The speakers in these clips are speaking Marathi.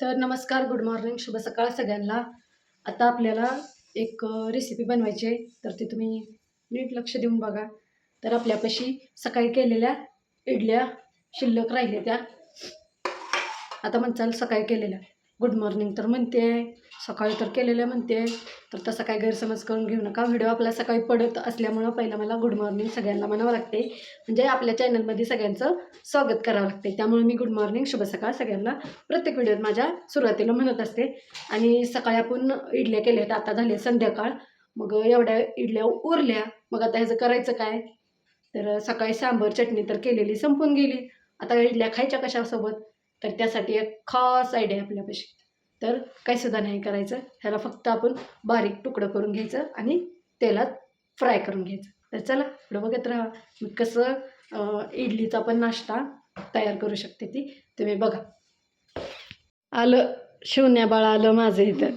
तर नमस्कार, गुड मॉर्निंग, शुभ सकाळ सगळ्यांना. आता आपल्याला एक रेसिपी बनवायची आहे, तर ती तुम्ही नीट लक्ष देऊन बघा. तर आपल्यापाशी सकाळी केलेल्या इडल्या शिल्लक राहिल्या त्या. आता म्हणचाल सकाळी केलेल्या गुड मॉर्निंग तर म्हणते, सकाळी तर केलेल्या म्हणते, तर तसं काही गैरसमज करून घेऊ नका. व्हिडिओ आपला सकाळी पडत असल्यामुळं पहिलं मला गुड मॉर्निंग सगळ्यांना म्हणावं लागते, म्हणजे आपल्या चॅनलमध्ये सगळ्यांचं स्वागत करावं लागते. त्यामुळे मी गुड मॉर्निंग शुभ सकाळ सगळ्यांना प्रत्येक व्हिडिओत माझ्या सुरुवातीला म्हणत असते. आणि सकाळी आपण इडल्या केल्या, तर आता झाले संध्याकाळ. मग एवढ्या इडल्या उरल्या, मग आता ह्याचं करायचं काय? तर सकाळी सांबर चटणी तर केलेली संपून गेली, आता इडल्या खायच्या कशासोबत? तर त्यासाठी एक खास आयडिया आहे आपल्यापाशी. तर काही सुद्धा नाही करायचं, ह्याला फक्त आपण बारीक तुकडं करून घ्यायचं आणि तेलात फ्राय करून घ्यायचं. तर चला पुढं बघत राहा मी कसं इडलीचा पण नाश्ता तयार करू शकते, ती तुम्ही बघा. आलं शिवण्या बाळा, आलं माझं इथं.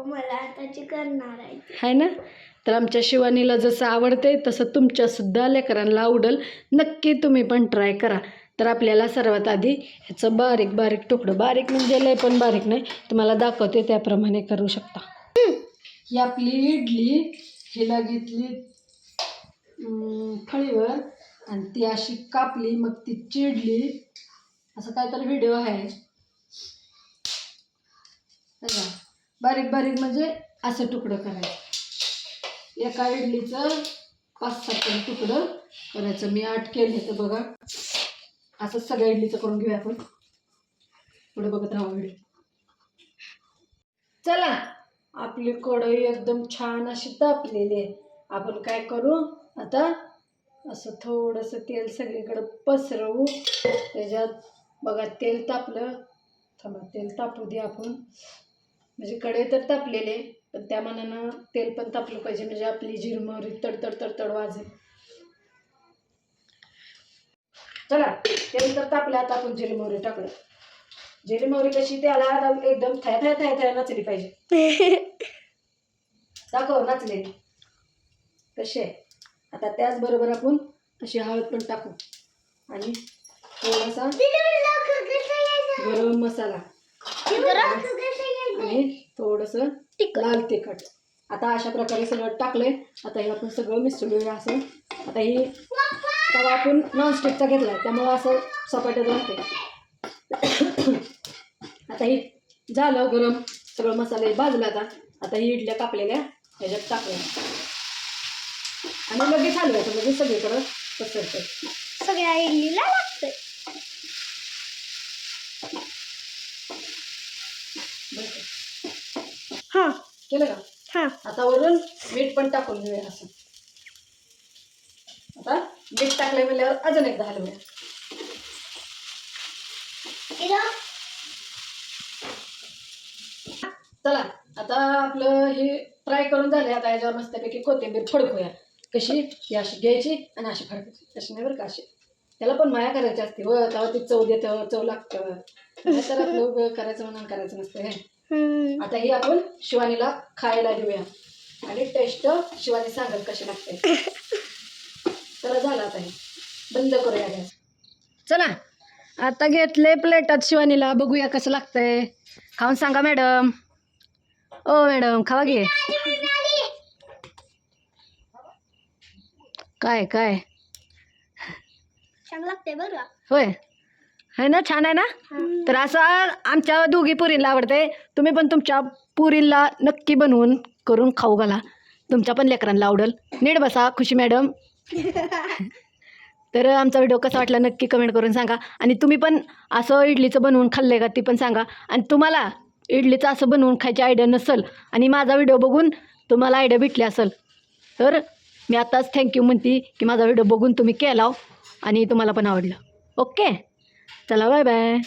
मला आताची करणार आहे ना. तर आमच्या शिवानीला जसं आवडते तसं तुमच्यासुद्धा लेकरांना आवडेल. नक्की तुम्ही पण ट्राय करा. तर आपल्याला सर्वात आधी ह्याचं बारीक बारीक तुकडं, बारीक म्हणजे लय पण बारीक नाही, तुम्हाला दाखवते त्याप्रमाणे करू शकता. ही आपली इडली हिला घेतली फळीवर आणि ती अशी कापली, मग ती चिडली, असं काहीतरी व्हिडिओ आहे. बारीक बारीक म्हणजे असं तुकडं करायचं. एका इडलीचं 5-7 तुकडं करायचं. मी 8 केले, तर बघा असं सगळ्या इडलीचं करून घेऊया आपण. पुढे बघत राहा व्हिडिओ. चला, आपली कढई एकदम छान अशी तापलेली आहे. आपण काय करू आता, असं थोडंसं तेल सगळीकडं पसरवू. त्याच्यात बघा तेल तापलं, थांबा तेल तापू दे आपण. म्हणजे कढई तर तापलेले, पण त्या मनानं तेल पण तापलं पाहिजे, म्हणजे आपली जिरमोहरी तडतड तडतड वाजेल. चला, तेल तर तापलं, आता आपण जिरमोहरी टाकलं. जिरमोहरी कशी त्याला एकदम थया थया थया थया नाचली पाहिजे. दाखव नाचले कसे. आता त्याचबरोबर आपण अशी हळद पण टाकू आणि थोडासा गरम मसाला आणि थोडंसं लाल तिखट. आता अशा प्रकारे सगळं टाकलंय. आता हे आपण सगळं मिसळूया असं. आता ही तवा आपण नॉनस्टिकचा घेतला, त्यामुळं असं सपाटच राहते. आता ही झालं गरम, सगळं मसाले भाजला. आता ही इडल्या कापलेल्या ह्याच्यात टाकल्या आणि लगेच हलवायचं, म्हणजे सगळीकडं पसरतं. सगळ्या इडलीला लागतंय. हां केलं का? हां, आता वरून मीठ पण टाकून घेऊया असं. आता मीठ टाकले म्हणल्यावर अजून एकदा हलवूया. चला, आता आपलं हे फ्राय करून झाले. आता याच्यावर मस्तपैकी कोथिंबीर फडकूया. कशी ही अशी घ्यायची आणि अशी फडकायची, अशी नाही बरं का, अशी. त्याला पण माया करायची असते व, तेव्हा ती चव देतं, चव लागतं. तर आपलं करायचं म्हणून करायचं नसतं हे. आता ही आपण शिवानीला खायला देऊया आणि टेस्ट शिवानी सांगत कशी लागते. तर झालं, आता हे बंद करूया गॅस. चला, आता घेतले प्लेटात शिवानीला, बघूया कसं लागतंय. खाऊन सांगा मॅडम. ओ मॅडम, खावा घे. काय काय छान लागते बरं. होय, है ना, छान आहे ना. तर असं आमच्या दोघी पुरीला आवडते. तुम्ही पण तुमच्या पुरीला नक्की बनवून करून खाऊ घाला, तुमच्या पण लेकरांना आवडेल. नीट बसा खुशी मॅडम. तर आमचा व्हिडिओ कसा वाटला नक्की कमेंट करून सांगा. आणि तुम्ही पण असं इडलीचं बनवून खाल्लं का ती पण सांगा. आणि तुम्हाला इडलीचं असं बनवून खायची आयडिया नसेल आणि माझा व्हिडिओ बघून तुम्हाला आयडिया भेटली असेल, तर मी आताच थँक्यू म्हणते की माझा व्हिडिओ बघून तुम्ही केला आणि तुम्हाला पण आवडलं. ओके, चला बाय बाय.